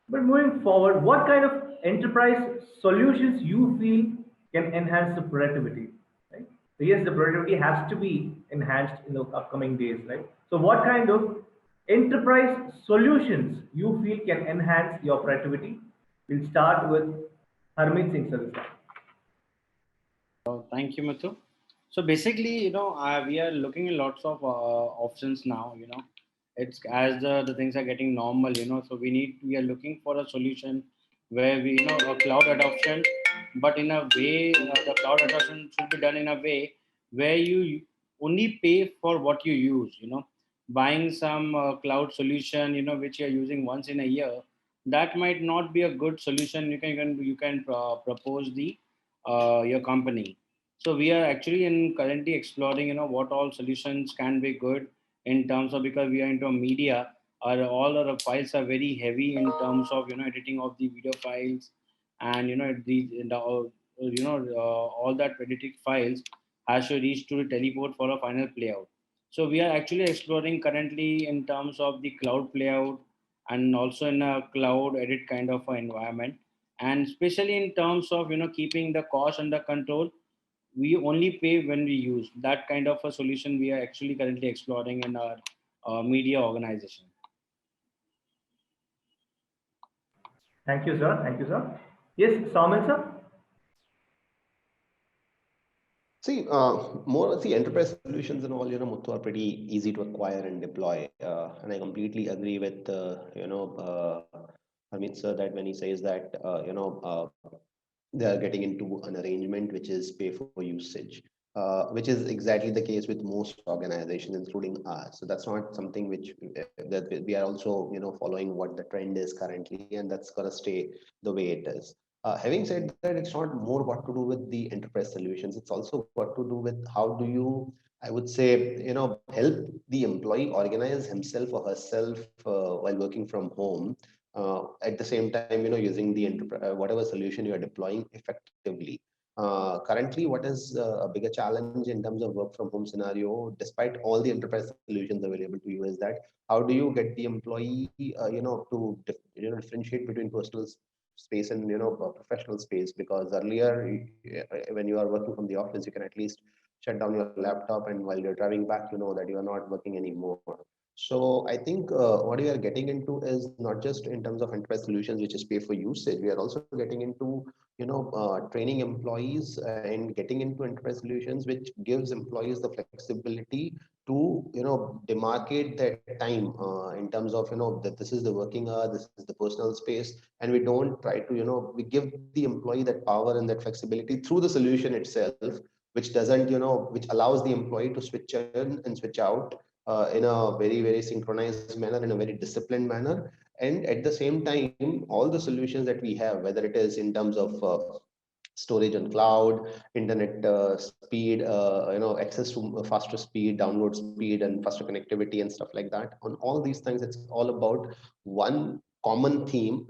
But moving forward, what kind of enterprise solutions you feel can enhance the productivity? Right? So yes, the productivity has to be enhanced in the upcoming days, right? So what kind of enterprise solutions you feel can enhance your productivity? We'll start with Harmeet Singh sir. Thank you, Muthu. So basically, we are looking at lots of options now. It's as the things are getting normal. So we are looking for a solution where we, a cloud adoption, but in a way, the cloud adoption should be done in a way where you only pay for what you use. Buying some cloud solution, which you're using once in a year, that might not be a good solution. You can propose the your company. So we are actually in currently exploring, what all solutions can be good in terms of, because we are into media, all our files are very heavy in terms of editing of the video files, and all that edited files has to reach to the teleport for a final playout. So we are actually exploring currently in terms of the cloud playout, and also in a cloud edit kind of an environment, and especially in terms of keeping the cost under control. We only pay when we use. That kind of a solution we are actually currently exploring in our media organization. Thank you, sir. Thank you, sir. Yes, Saumil, sir. See, more see enterprise solutions and all, Muthu, are pretty easy to acquire and deploy. And I completely agree with, Amit sir, that when he says that, they are getting into an arrangement which is pay for usage, which is exactly the case with most organizations, including us. So that's not something which that we are also, following what the trend is currently, and that's gonna stay the way it is. Having said that, it's not more what to do with the enterprise solutions. It's also what to do with how do you, I would say, help the employee organize himself or herself while working from home. At the same time, using the whatever solution you are deploying effectively. Currently, what is a bigger challenge in terms of work from home scenario, despite all the enterprise solutions available to you, is that how do you get the employee, to differentiate between personal space and professional space? Because earlier, when you are working from the office, you can at least shut down your laptop, and while you're driving back, you know that you are not working anymore. So I think what we are getting into is not just in terms of enterprise solutions, which is pay for usage. We are also getting into training employees and getting into enterprise solutions, which gives employees the flexibility to demarcate their time in terms of that this is the working hour, this is the personal space, and we don't try to we give the employee that power and that flexibility through the solution itself, which doesn't which allows the employee to switch in and switch out in a very, very synchronized manner, in a very disciplined manner. And at the same time, all the solutions that we have, whether it is in terms of storage on cloud, internet speed, access to faster speed, download speed, and faster connectivity and stuff like that. On all these things, it's all about one common theme,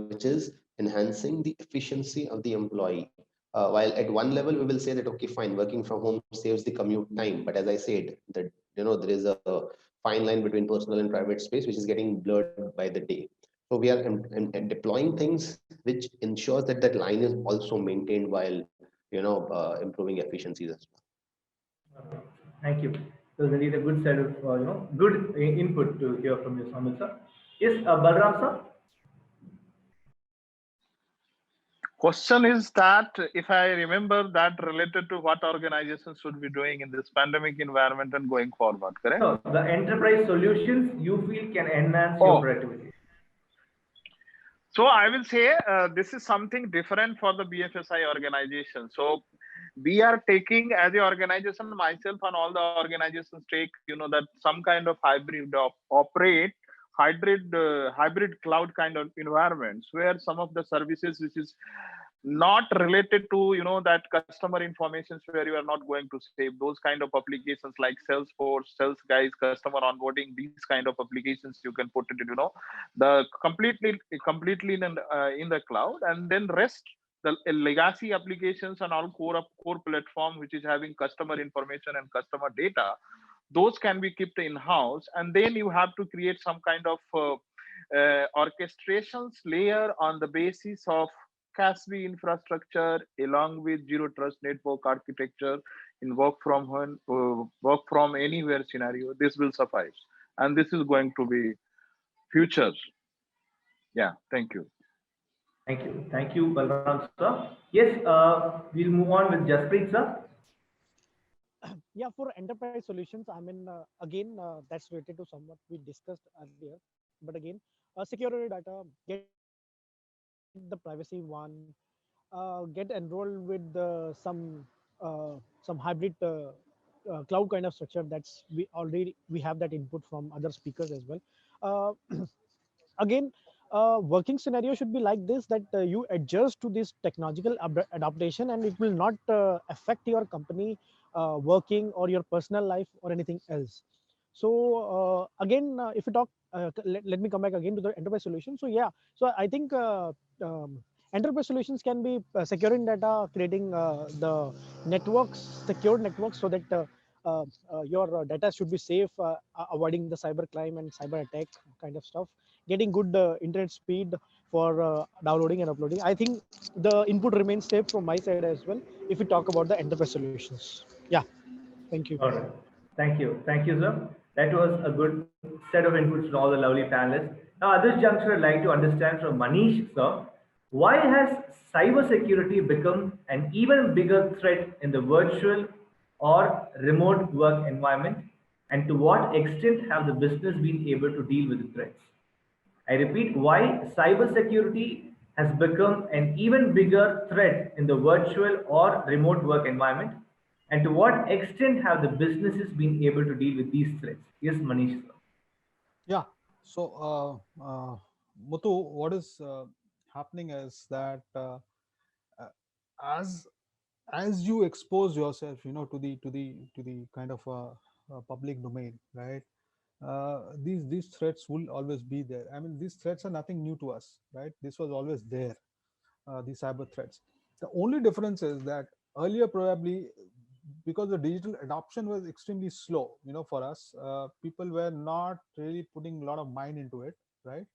which is enhancing the efficiency of the employee. While at one level, we will say that, okay, fine, working from home saves the commute time. But as I said, that there is a fine line between personal and private space, which is getting blurred by the day. So we are deploying things which ensures that that line is also maintained while improving efficiencies as well. Okay. Thank you. It was indeed a good set of good input to hear from you, Saumil, sir. Yes, Balram, sir. Question is that if I remember that related to what organizations should be doing in this pandemic environment and going forward, correct? So the enterprise solutions you feel can enhance your productivity. So I will say this is something different for the BFSI organization. So we are taking as the organization, myself and all the organizations take, that some kind of hybrid operate hybrid cloud kind of environments where some of the services which is not related to that customer information, where you are not going to save those kind of applications like Salesforce, sales guys, customer onboarding, these kind of applications you can put it in the completely in the cloud, and then rest the legacy applications and all core platform which is having customer information and customer data, those can be kept in house. And then you have to create some kind of orchestrations layer on the basis of CASB infrastructure along with zero trust network architecture in work from home, work from anywhere scenario. This will suffice, and this is going to be future. Yeah, thank you. Thank you, Balram, sir. Yes, we'll move on with Jaspreet, sir. Yeah, for enterprise solutions, I mean, again, that's related to somewhat we discussed earlier. But again, secure your data, get the privacy one, get enrolled with some hybrid cloud kind of structure. That's we have that input from other speakers as well. Again, working scenario should be like this, that you adjust to this technological adaptation, and it will not affect your company working or your personal life or anything else. So again, if we talk, let me come back again to the enterprise solution. So yeah, so I think um, enterprise solutions can be securing data, creating the networks, secure networks, so that your data should be safe, avoiding the cyber crime and cyber attack kind of stuff, getting good internet speed for downloading and uploading. I think the input remains safe from my side as well if we talk about the enterprise solutions. Yeah, thank you. All right. Thank you. Thank you, sir. That was a good set of inputs from all the lovely panelists. Now, at this juncture, I'd like to understand from Manish, sir, why has cybersecurity become an even bigger threat in the virtual or remote work environment? And to what extent have the business been able to deal with the threats? I repeat, why cybersecurity has become an even bigger threat in the virtual or remote work environment, and to what extent have the businesses been able to deal with these threats? Yes, Manish, sir. Yeah. So, Muthu, what is happening is that uh, as you expose yourself, to the kind of public domain, right? These threats will always be there. I mean, these threats are nothing new to us, right? This was always there. These cyber threats. The only difference is that earlier, probably because the digital adoption was extremely slow, for us, people were not really putting a lot of mind into it, right?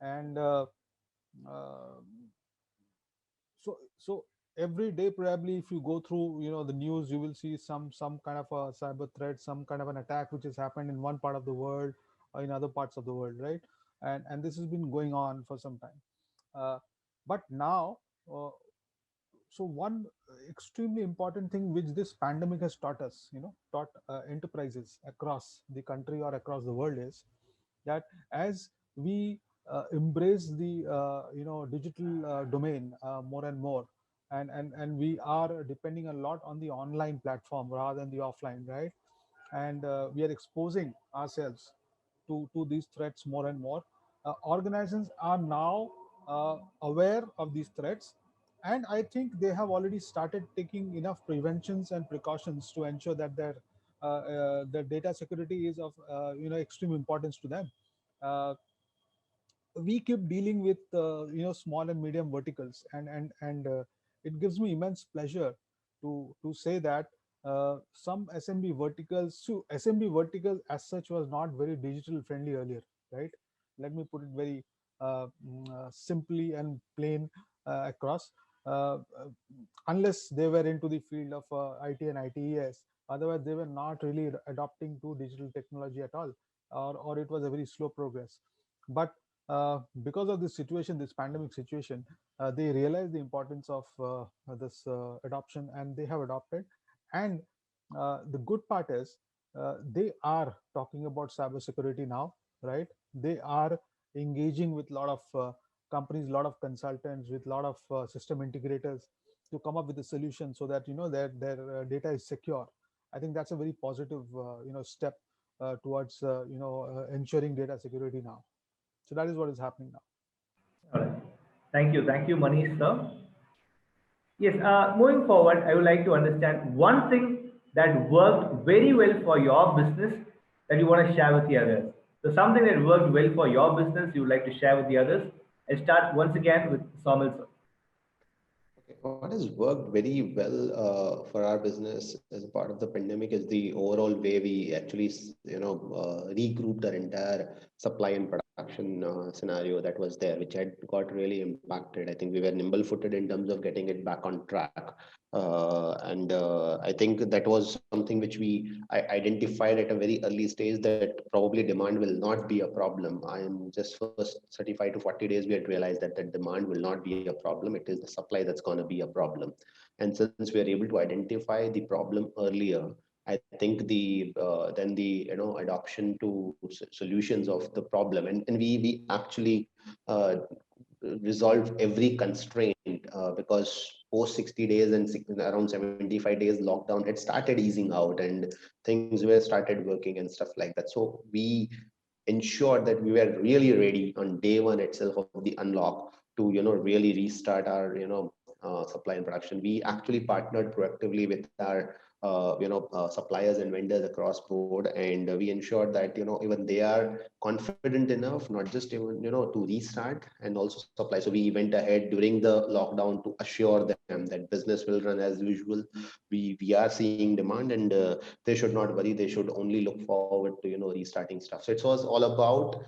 And uh, so every day, probably, if you go through, the news, you will see some kind of a cyber threat, some kind of an attack which has happened in one part of the world or in other parts of the world, right? And this has been going on for some time. But now, uh, so one extremely important thing which this pandemic has taught us, taught enterprises across the country or across the world, is that as we embrace the digital domain more and more, and we are depending a lot on the online platform rather than the offline, right? And we are exposing ourselves to these threats more and more. Organizations are now aware of these threats, and I think they have already started taking enough preventions and precautions to ensure that their data security is of extreme importance to them. Uh, we keep dealing with small and medium verticals, and it gives me immense pleasure to say that some SMB verticals, so SMB vertical as such was not very digital friendly earlier, right? Let me put it very simply and plain across. uh, uh, unless they were into the field of IT and ITES, otherwise they were not really adopting to digital technology at all, or it was a very slow progress. But because of this situation, this pandemic situation, they realized the importance of this adoption, and they have adopted. And the good part is they are talking about cybersecurity now, right? They are engaging with a lot of companies, a lot of consultants, with a lot of system integrators to come up with a solution so that their data is secure. I think that's a very positive step towards ensuring data security now. So that is what is happening now. All right. Thank you. Thank you, Manish, sir. Yes, moving forward, I would like to understand one thing that worked very well for your business that you want to share with the others. So something that worked well for your business you would like to share with the others. I start once again with Somil, sir. Okay, what has worked very well for our business as a part of the pandemic is the overall way we actually, regrouped our entire supply and production scenario that was there, which had got really impacted. I think we were nimble-footed in terms of getting it back on track. And I think that was something which I identified at a very early stage, that probably demand will not be a problem. I am just first 35 to 40 days, we had realized that the demand will not be a problem. It is the supply that's going to be a problem. And since we are able to identify the problem earlier, I think then the adoption to solutions of the problem, and we actually resolved every constraint because post 60 days and around 75 days lockdown, it started easing out and things were started working and stuff like that. So we ensured that we were really ready on day one itself of the unlock to really restart our supply and production. We actually partnered proactively with our suppliers and vendors across board, and we ensured that even they are confident enough, not just even to restart and also supply. So we went ahead during the lockdown to assure them that business will run as usual. We are seeing demand, and they should not worry. They should only look forward to restarting stuff. So it was all about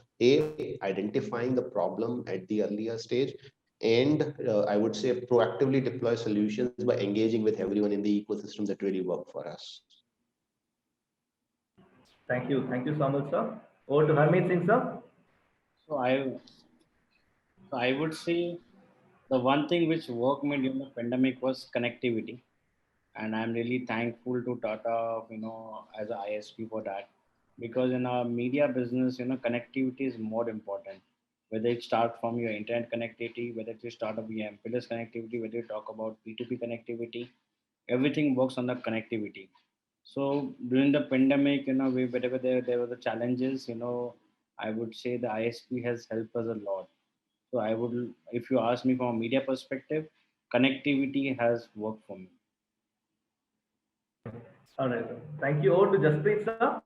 identifying the problem at the earlier stage, and I would say proactively deploy solutions by engaging with everyone in the ecosystem that really work for us. Thank you, Samuel sir. Over to Harmeet Singh sir. So I would say the one thing which worked me during the pandemic was connectivity, and I'm really thankful to Tata, as a ISP for that, because in our media business, connectivity is more important. Whether it start from your internet connectivity, whether it start of your MPLS connectivity, whether you talk about P2P connectivity, everything works on the connectivity. So during the pandemic, wherever there were the challenges, I would say the ISP has helped us a lot. So I would, if you ask me from a media perspective, connectivity has worked for me. All right, sir. Thank you. Over to Jaspreet sir.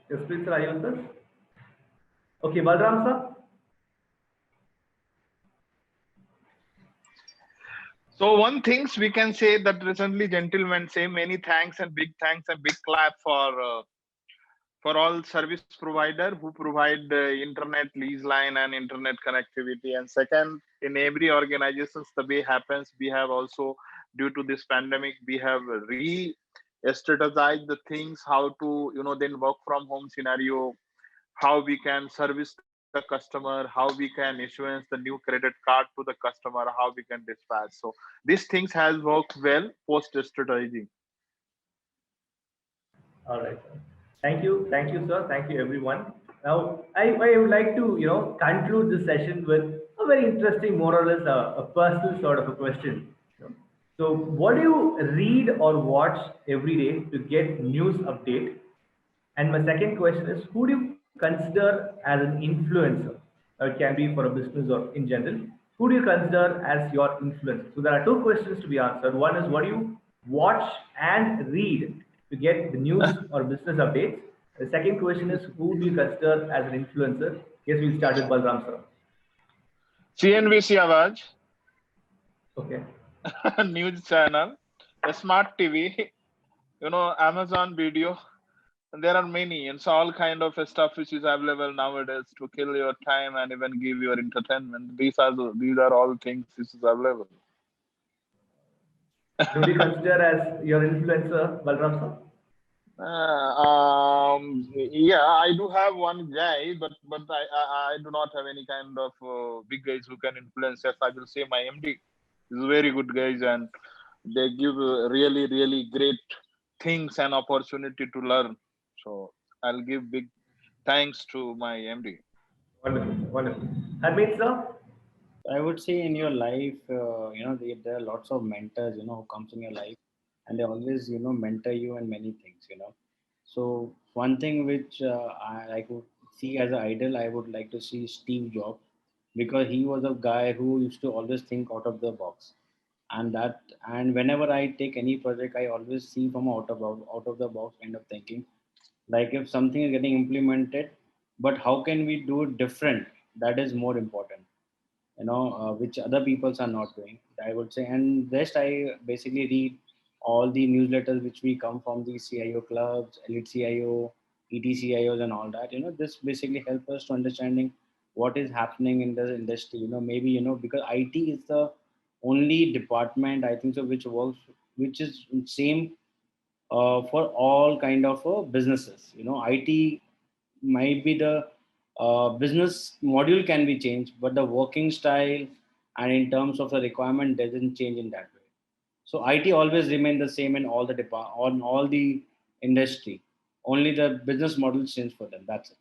Jaspreet sir, are you with us? Okay, Balram sir. So one things we can say that recently gentlemen say many thanks and big clap for all service provider who provide the internet lease line and internet connectivity. And second, in every organizations the way happens, we have also, due to this pandemic, we have strategized the things how to then work from home scenario, how we can service the customer, how we can issuance the new credit card to the customer, how we can dispatch. So these things has worked well post strategy. All right. Thank you, sir. Thank you, everyone. Now, I would like to, conclude this session with a very interesting, more or less, a personal sort of a question. So, what do you read or watch every day to get news update? And my second question is, who do you consider as an influencer? It can be for a business or in general. Who do you consider as your influencer? So there are two questions to be answered. One is, what do you watch and read to get the news or business updates? The second question is, who do you consider as an influencer? Yes, we'll start with Balram sir. CNBC Awaaz, Okay. news channel, a smart TV, Amazon Video. And there are many, and so all kind of stuff which is available nowadays to kill your time and even give your entertainment. These are all things which is available. Who do you consider as your influencer, Balram sir? Yeah, I do have one guy, but I do not have any kind of big guys who can influence. Yes, I will say my MD is very good guys, and they give really great things and opportunity to learn. So I'll give big thanks to my MD. Wonderful, wonderful. Harmeet sir? I would say in your life, there are lots of mentors, who comes in your life, and they always, mentor you in many things. So one thing which I could see as an idol, I would like to see Steve Jobs, because he was a guy who used to always think out of the box, and whenever I take any project, I always see from out of the box kind of thinking. Like if something is getting implemented, but how can we do it different? That is more important, which other peoples are not doing, I would say. And rest, I basically read all the newsletters which we come from the CIO clubs, Elite CIO, ETCIOs and all that. This basically help us to understanding what is happening in the industry. Maybe, because IT is the only department, I think so, which works, which is same for all kind of businesses. IT might be the business module can be changed, but the working style and in terms of the requirement doesn't change in that way. So IT always remain the same in all the on all the industry. Only the business model change for them. That's it.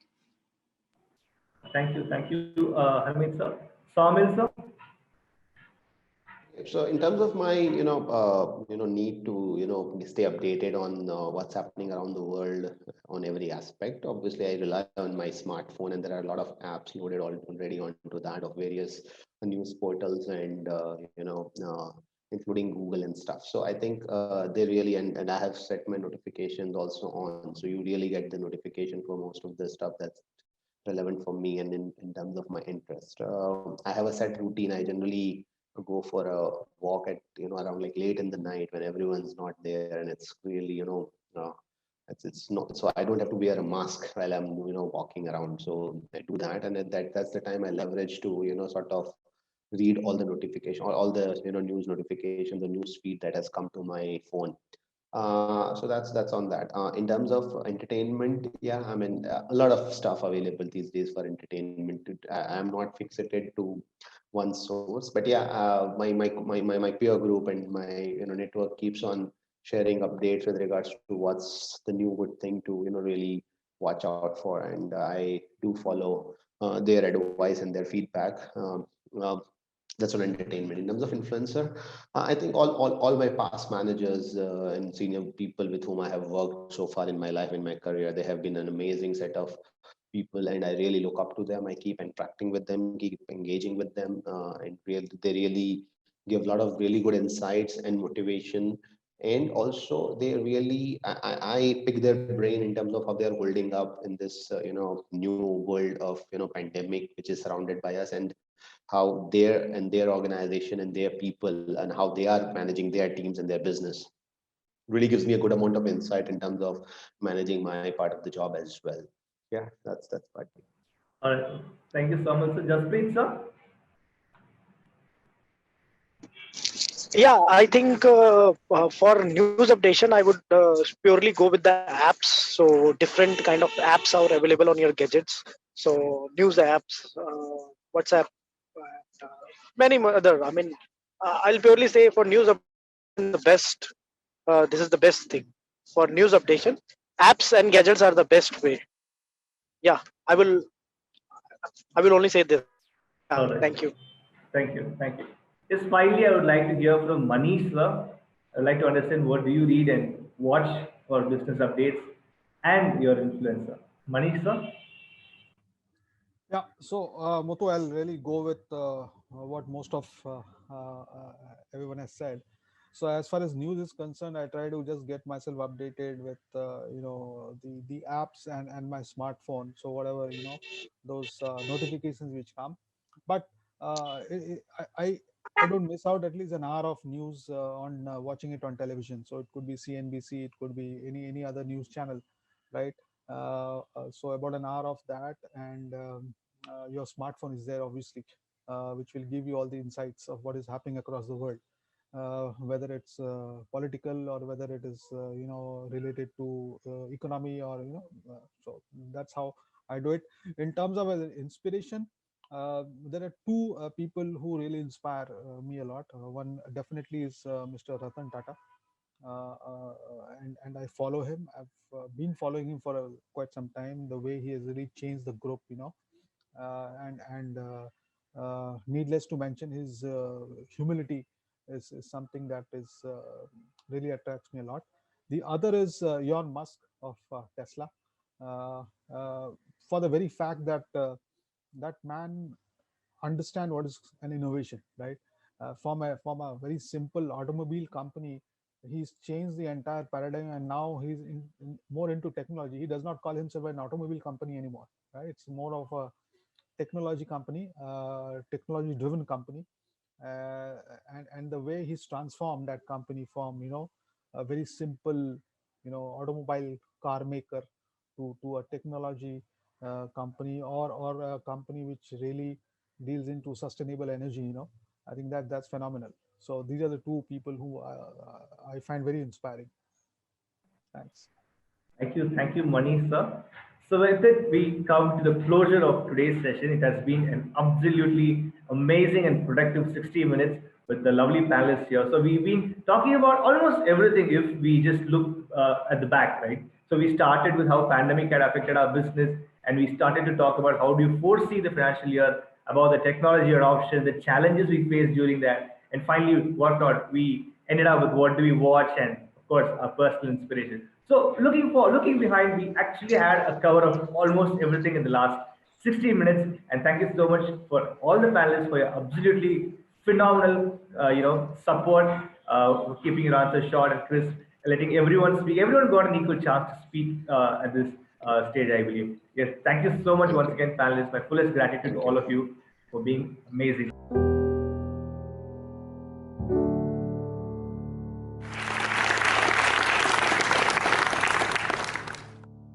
Thank you. Thank you, Harmeet sir. Saumil sir. So in terms of my, need to, stay updated on what's happening around the world on every aspect. Obviously, I rely on my smartphone, and there are a lot of apps loaded already onto that of various news portals and, including Google and stuff. So I think they really, and I have set my notifications also on. So you really get the notification for most of the stuff that's relevant for me and in terms of my interest. I have a set routine. I generally go for a walk at around like late in the night when everyone's not there, and it's really it's not, so I don't have to wear a mask while I'm walking around. So I do that, and that's the time I leverage to sort of read all the notification, all the news notifications, the news feed that has come to my phone. So that's on that. In terms of entertainment, yeah, I mean a lot of stuff available these days for entertainment. I'm not fixated to one source, but yeah, my peer group and my network keeps on sharing updates with regards to what's the new good thing to really watch out for, and I do follow their advice and their feedback. That's on entertainment. In terms of influencer, I think all my past managers and senior people with whom I have worked so far in my life, in my career, they have been an amazing set of people, and I really look up to them. I keep interacting with them, keep engaging with them, and they really give a lot of really good insights and motivation. And also, they really, I pick their brain in terms of how they are holding up in this, new world of, pandemic, which is surrounded by us, and how their organization and their people and how they are managing their teams and their business really gives me a good amount of insight in terms of managing my part of the job as well. Yeah, that's part. All right. Thank you so much, sir. Jaspreet sir. Yeah, I think for news updation, I would purely go with the apps. So different kind of apps are available on your gadgets. So news apps, WhatsApp, uh, many other. I mean, I'll purely say for news updation, the best. This is the best thing for news updation. Apps and gadgets are the best way. Yeah, I will. I will only say this. All Yeah, right. thank you. Thank you. Thank you. Just finally, I would like to hear from Manish sir. I'd like to understand what do you read and watch for business updates and your influencer. Manish sir. Yeah, so Muthu, I'll really go with what most of everyone has said. So as far as news is concerned, I try to just get myself updated with the apps and my smartphone. So whatever those notifications which come, but I don't miss out at least an hour of news on watching it on television. So it could be CNBC, it could be any other news channel, right? So about an hour of that, and your smartphone is there obviously, which will give you all the insights of what is happening across the world, whether it's political or whether it is related to economy, or so that's how I do it. In terms of inspiration, there are two people who really inspire me a lot. One definitely is Mr. Ratan Tata, and I follow him. I've been following him for quite some time. The way he has really changed the group, and needless to mention, his humility is something that is really attracts me a lot. The other is Elon Musk of Tesla, uh, uh, for the very fact that that man understand what is an innovation, right? From a very simple automobile company, he's changed the entire paradigm, and now he's more into technology. He does not call himself an automobile company anymore, right? It's more of a technology company, technology driven company, uh, and the way he's transformed that company from a very simple automobile car maker to a technology company, or a company which really deals into sustainable energy. I think that's phenomenal. So these are the two people who I find very inspiring. Thanks. Thank you, Manish sir. So with it, we come to the closure of today's session. It has been an absolutely amazing and productive 60 minutes with the lovely panelists here. So we've been talking about almost everything if we just look at the back, right? So we started with how pandemic had affected our business, and we started to talk about how do you foresee the financial year, about the technology adoption, the challenges we faced during that, and finally what not. We ended up with what do we watch, and of course our personal inspiration. So looking behind, we actually had a cover of almost everything in the last 60 minutes. And thank you so much for all the panelists for your absolutely phenomenal, support, keeping your answers short and crisp, letting everyone speak. Everyone got an equal chance to speak at this stage, I believe. Yes, thank you so much once again, panelists. My fullest gratitude to all of you for being amazing.